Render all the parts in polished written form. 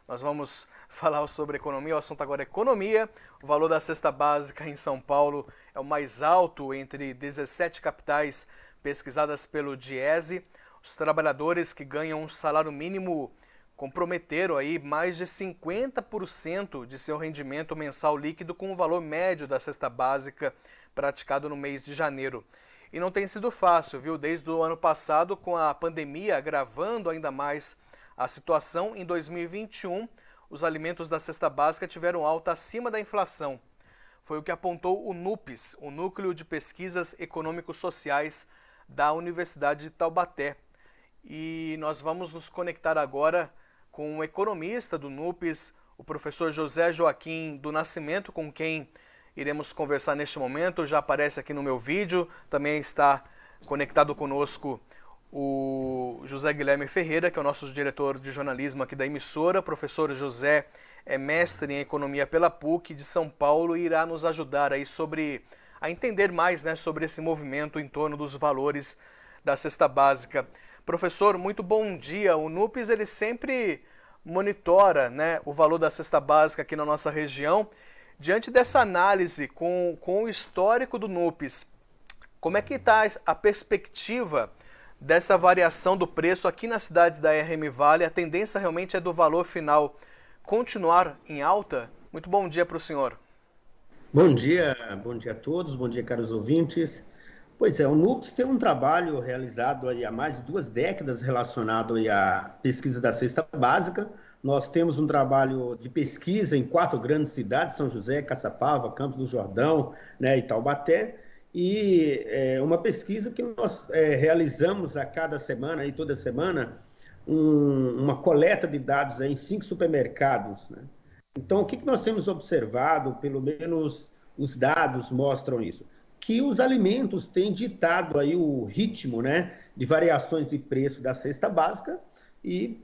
Nós vamos falar sobre economia, o assunto agora é economia. O valor da cesta básica em São Paulo é o mais alto entre 17 capitais pesquisadas pelo Diese. Os trabalhadores que ganham um salário mínimo comprometeram aí mais de 50% de seu rendimento mensal líquido com o valor médio da cesta básica praticado no mês de janeiro. E não tem sido fácil, viu? Desde o ano passado, com a pandemia agravando ainda mais a situação, em 2021, os alimentos da cesta básica tiveram alta acima da inflação. Foi o que apontou o NUPES, o Núcleo de Pesquisas Econômico-Sociais da Universidade de Taubaté. E nós vamos nos conectar agora com o economista do NUPES, o professor José Joaquim do Nascimento, com quem iremos conversar neste momento. Já aparece aqui no meu vídeo, também está conectado conosco o José Guilherme Ferreira, que é o nosso diretor de jornalismo aqui da emissora. O professor José é mestre em economia pela PUC de São Paulo e irá nos ajudar aí a entender mais, né, sobre esse movimento em torno dos valores da cesta básica. Professor, muito bom dia. O NUPES ele sempre monitora, né, o valor da cesta básica aqui na nossa região. Diante dessa análise com o histórico do NUPES, como é que está a perspectiva dessa variação do preço aqui nas cidades da RM Vale? A tendência realmente é do valor final continuar em alta? Muito bom dia para o senhor. Bom dia a todos, bom dia, caros ouvintes. Pois é, o NUPES tem um trabalho realizado aí há mais de 2 décadas relacionado aí à pesquisa da cesta básica. Nós temos um trabalho de pesquisa em 4 grandes cidades, São José, Caçapava, Campos do Jordão, né, e Taubaté. E uma pesquisa que nós realizamos a cada semana, aí toda semana, uma coleta de dados aí em 5 supermercados, né? Então, o que nós temos observado, pelo menos os dados mostram isso, que os alimentos têm ditado aí o ritmo, né, de variações de preço da cesta básica e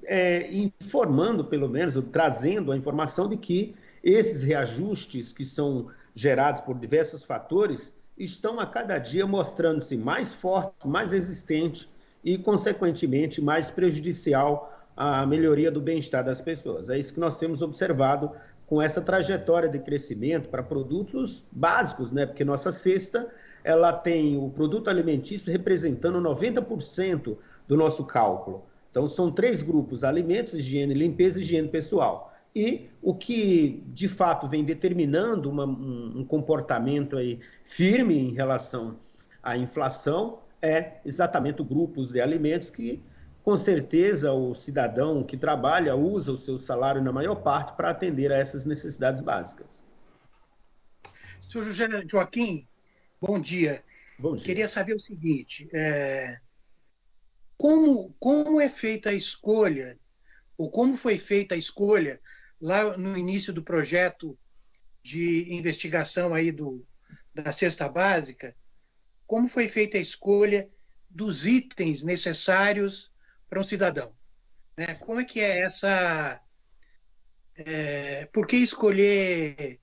informando, pelo menos, ou trazendo a informação de que esses reajustes que são gerados por diversos fatores estão a cada dia mostrando-se mais fortes, mais resistentes e, consequentemente, mais prejudicial à melhoria do bem-estar das pessoas. É isso que nós temos observado com essa trajetória de crescimento para produtos básicos, né? Porque nossa cesta ela tem o produto alimentício representando 90% do nosso cálculo. Então, são 3 grupos: alimentos, higiene, limpeza e higiene pessoal. E o que, de fato, vem determinando um comportamento aí firme em relação à inflação é exatamente o grupos de alimentos que, com certeza, o cidadão que trabalha usa o seu salário, na maior parte, para atender a essas necessidades básicas. Senhor José Joaquim, bom dia. Bom dia. Queria saber o seguinte, como é feita a escolha, ou como foi feita a escolha lá no início do projeto de investigação aí da cesta básica, como foi feita a escolha dos itens necessários para um cidadão, né? Como é que é essa... por que escolher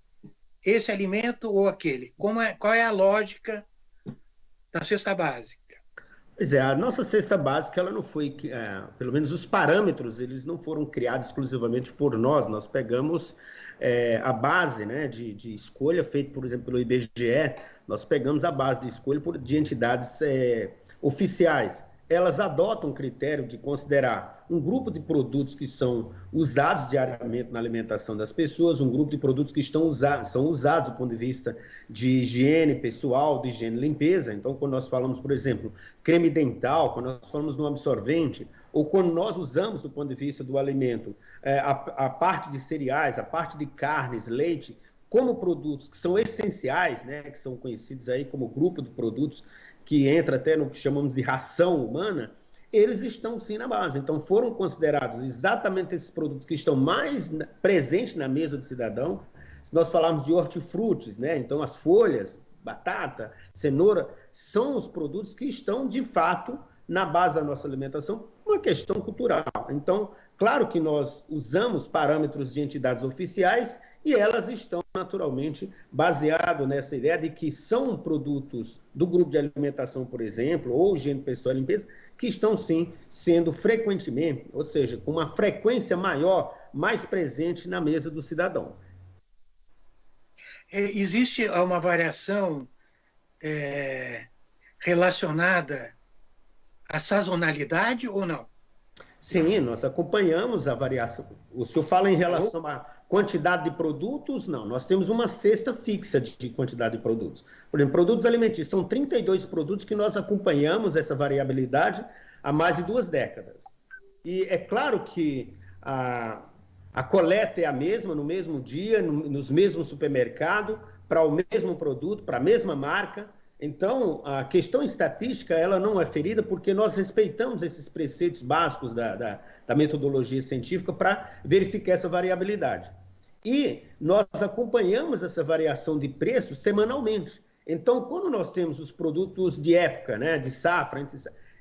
esse alimento ou aquele? Qual é a lógica da cesta básica? Pois é, a nossa cesta básica, ela não foi, pelo menos os parâmetros, eles não foram criados exclusivamente por nós. Nós pegamos a base, né, de escolha feita, por exemplo, pelo IBGE, nós pegamos a base de escolha de entidades oficiais. Elas adotam o critério de considerar um grupo de produtos que são usados diariamente na alimentação das pessoas, um grupo de produtos que são usados do ponto de vista de higiene pessoal, de higiene e limpeza. Então, quando nós falamos, por exemplo, creme dental, quando nós falamos no absorvente, ou quando nós usamos do ponto de vista do alimento a parte de cereais, a parte de carnes, leite, como produtos que são essenciais, né, que são conhecidos aí como grupo de produtos que entra até no que chamamos de ração humana, eles estão sim na base. Então foram considerados exatamente esses produtos que estão mais presentes na mesa do cidadão. Se nós falarmos de hortifrutis, né? Então as folhas, batata, cenoura, são os produtos que estão de fato na base da nossa alimentação, uma questão cultural. Então, claro que nós usamos parâmetros de entidades oficiais e elas estão naturalmente baseadas nessa ideia de que são produtos do grupo de alimentação, por exemplo, ou higiene pessoal e limpeza, que estão sim sendo frequentemente, ou seja, com uma frequência maior mais presente na mesa do cidadão. Existe uma variação relacionada à sazonalidade ou não? Sim, nós acompanhamos a variação. O senhor fala em relação à quantidade de produtos? Não, nós temos uma cesta fixa de quantidade de produtos. Por exemplo, produtos alimentícios, são 32 produtos que nós acompanhamos essa variabilidade há mais de 2 décadas. E é claro que a coleta é a mesma, no mesmo dia, nos mesmos supermercados, para o mesmo produto, para a mesma marca. Então, a questão estatística ela não é ferida porque nós respeitamos esses preceitos básicos da metodologia científica para verificar essa variabilidade. E nós acompanhamos essa variação de preço semanalmente. Então, quando nós temos os produtos de época, né, de safra,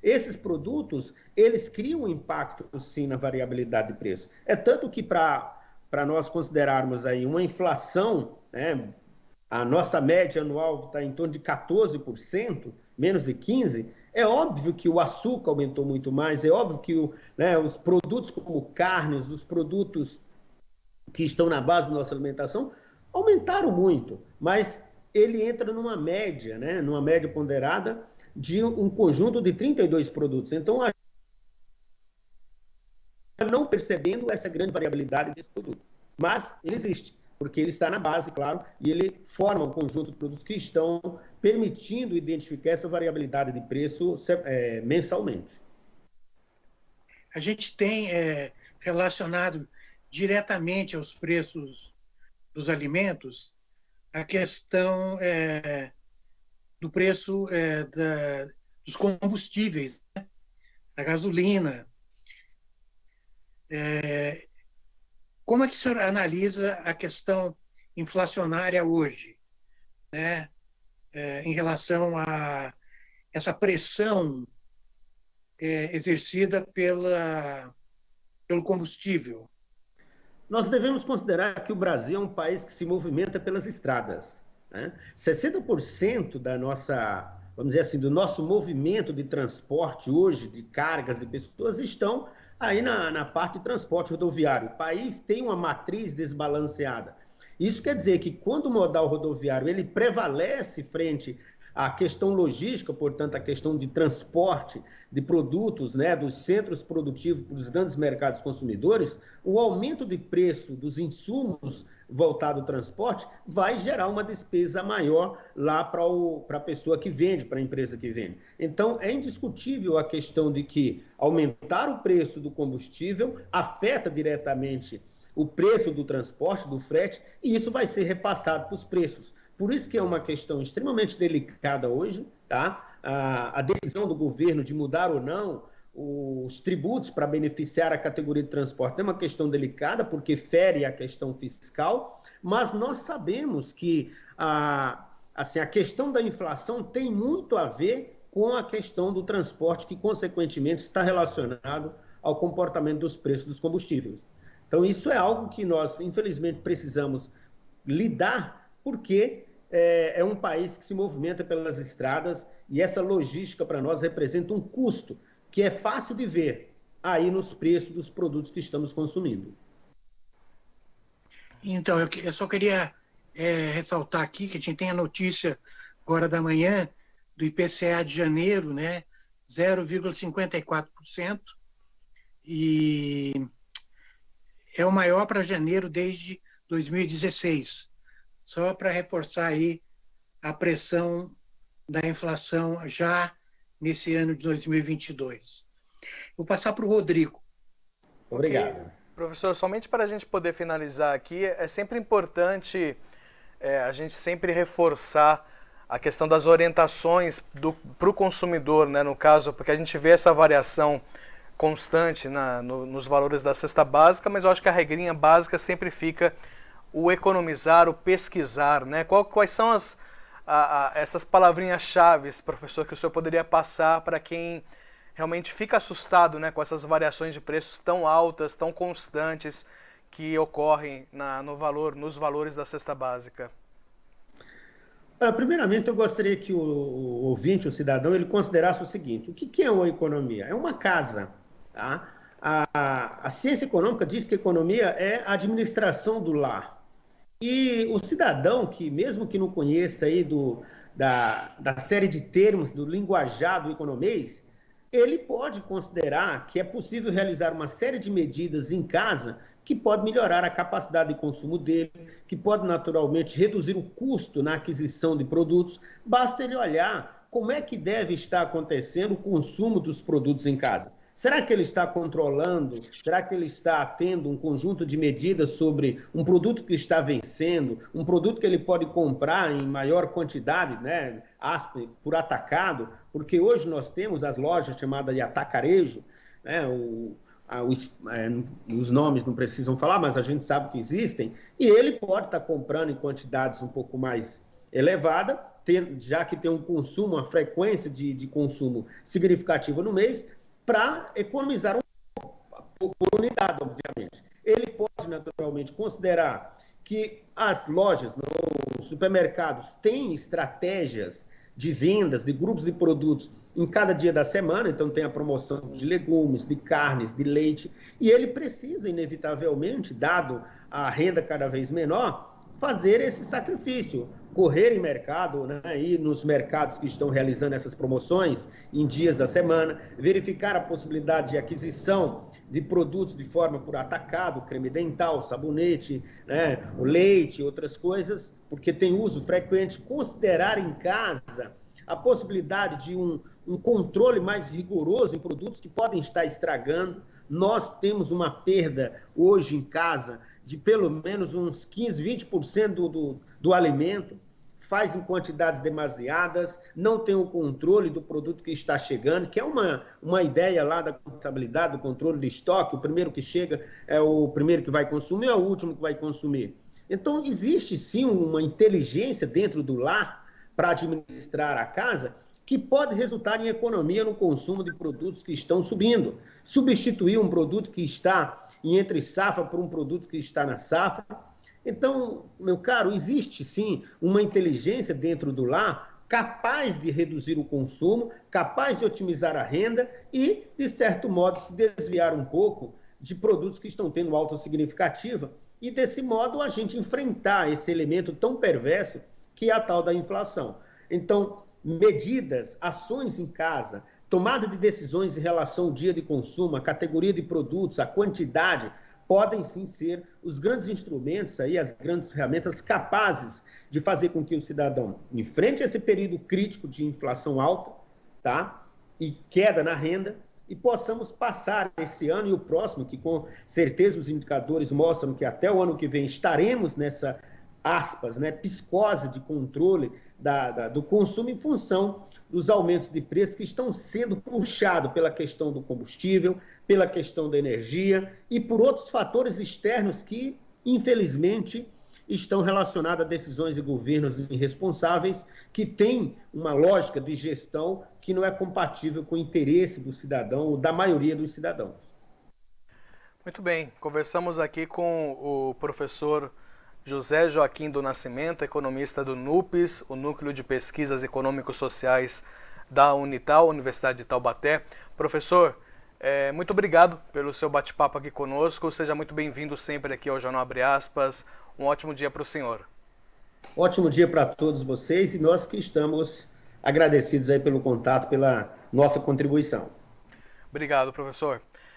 esses produtos, eles criam um impacto, sim, na variabilidade de preço. É tanto que para nós considerarmos aí uma inflação, né, a nossa média anual está em torno de 14%, menos de 15%, é óbvio que o açúcar aumentou muito mais, é óbvio que os produtos como carnes, os produtos que estão na base da nossa alimentação, aumentaram muito, mas ele entra numa média, né, numa média ponderada de um conjunto de 32 produtos. Então, não percebendo essa grande variabilidade desse produto, mas ele existe, porque ele está na base, claro, e ele forma um conjunto de produtos que estão permitindo identificar essa variabilidade de preço mensalmente. A gente tem relacionado diretamente aos preços dos alimentos a questão do preço dos combustíveis, né? Da gasolina. Como é que o senhor analisa a questão inflacionária hoje, né? Em relação a essa pressão exercida pelo combustível? Nós devemos considerar que o Brasil é um país que se movimenta pelas estradas, né? 60% da nossa, vamos dizer assim, do nosso movimento de transporte hoje, de cargas de pessoas, estão aí na parte de transporte rodoviário. O país tem uma matriz desbalanceada. Isso quer dizer que quando o modal rodoviário ele prevalece frente à questão logística, portanto, a questão de transporte de produtos, né, dos centros produtivos para os grandes mercados consumidores, o aumento de preço dos insumos voltado ao transporte vai gerar uma despesa maior lá para a pessoa que vende, para a empresa que vende. Então, é indiscutível a questão de que aumentar o preço do combustível afeta diretamente o preço do transporte, do frete, e isso vai ser repassado para os preços. Por isso que é uma questão extremamente delicada hoje, tá? A decisão do governo de mudar ou não os tributos para beneficiar a categoria de transporte é uma questão delicada, porque fere a questão fiscal, mas nós sabemos que a questão da inflação tem muito a ver com a questão do transporte, que, consequentemente, está relacionado ao comportamento dos preços dos combustíveis. Então, isso é algo que nós, infelizmente, precisamos lidar, porque é um país que se movimenta pelas estradas e essa logística para nós representa um custo que é fácil de ver aí nos preços dos produtos que estamos consumindo. Então, eu só queria ressaltar aqui que a gente tem a notícia agora da manhã do IPCA de janeiro, né, 0,54%, e é o maior para janeiro desde 2016. Só para reforçar aí a pressão da inflação já nesse ano de 2022. Vou passar para o Rodrigo. Obrigado. Okay. Professor, somente para a gente poder finalizar aqui, é sempre importante a gente sempre reforçar a questão das orientações para o consumidor, né, no caso, porque a gente vê essa variação constante nos valores da cesta básica, mas eu acho que a regrinha básica sempre fica o economizar, o pesquisar, né? Quais são essas palavrinhas-chave, professor, que o senhor poderia passar para quem realmente fica assustado, né, com essas variações de preços tão altas, tão constantes que ocorrem nos valores da cesta básica? Primeiramente, eu gostaria que o ouvinte, o cidadão, ele considerasse o seguinte: o que é uma economia? É uma casa, tá? A ciência econômica diz que a economia é a administração do lar. E o cidadão que, mesmo que não conheça aí da série de termos do linguajar do economês, ele pode considerar que é possível realizar uma série de medidas em casa que pode melhorar a capacidade de consumo dele, que pode naturalmente reduzir o custo na aquisição de produtos. Basta ele olhar como é que deve estar acontecendo o consumo dos produtos em casa. Será que ele está controlando? Será que ele está tendo um conjunto de medidas sobre um produto que está vencendo, um produto que ele pode comprar em maior quantidade, né, por atacado? Porque hoje nós temos as lojas chamadas de atacarejo, né, os nomes não precisam falar, mas a gente sabe que existem, e ele pode estar comprando em quantidades um pouco mais elevada, já que tem um consumo, uma frequência de consumo significativa no mês, para economizar por unidade, obviamente. Ele pode, naturalmente, considerar que as lojas, os supermercados, têm estratégias de vendas de grupos de produtos em cada dia da semana, então tem a promoção de legumes, de carnes, de leite, e ele precisa, inevitavelmente, dado a renda cada vez menor, fazer esse sacrifício, correr em mercado, né, ir nos mercados que estão realizando essas promoções em dias da semana, verificar a possibilidade de aquisição de produtos de forma por atacado, creme dental, sabonete, né, o leite, outras coisas, porque tem uso frequente, considerar em casa a possibilidade de um controle mais rigoroso em produtos que podem estar estragando. Nós temos uma perda hoje em casa de pelo menos uns 15, 20% do alimento, faz em quantidades demasiadas, não tem o controle do produto que está chegando, que é uma ideia lá da contabilidade, do controle de estoque, o primeiro que chega é o primeiro que vai consumir, é o último que vai consumir. Então, existe sim uma inteligência dentro do lar para administrar a casa, que pode resultar em economia no consumo de produtos que estão subindo. Substituir um produto que está em entre safra por um produto que está na safra. Então, meu caro, existe sim uma inteligência dentro do lar capaz de reduzir o consumo, capaz de otimizar a renda e, de certo modo, se desviar um pouco de produtos que estão tendo alta significativa e, desse modo, a gente enfrentar esse elemento tão perverso que é a tal da inflação. Então, medidas, ações em casa, tomada de decisões em relação ao dia de consumo, a categoria de produtos, a quantidade, podem sim ser os grandes instrumentos, aí, as grandes ferramentas capazes de fazer com que o cidadão enfrente esse período crítico de inflação alta, tá? E queda na renda, e possamos passar esse ano e o próximo, que com certeza os indicadores mostram que até o ano que vem estaremos nessa, aspas, né, psicose de controle do consumo em função dos aumentos de preços que estão sendo puxados pela questão do combustível, pela questão da energia e por outros fatores externos que, infelizmente, estão relacionados a decisões de governos irresponsáveis que têm uma lógica de gestão que não é compatível com o interesse do cidadão ou da maioria dos cidadãos. Muito bem, conversamos aqui com o professor José Joaquim do Nascimento, economista do NUPES, o Núcleo de Pesquisas Econômico-Sociais da Unital, Universidade de Taubaté. Professor, muito obrigado pelo seu bate-papo aqui conosco. Seja muito bem-vindo sempre aqui ao Jornal Abre Aspas. Um ótimo dia para o senhor. Ótimo dia para todos vocês e nós que estamos agradecidos aí pelo contato, pela nossa contribuição. Obrigado, professor.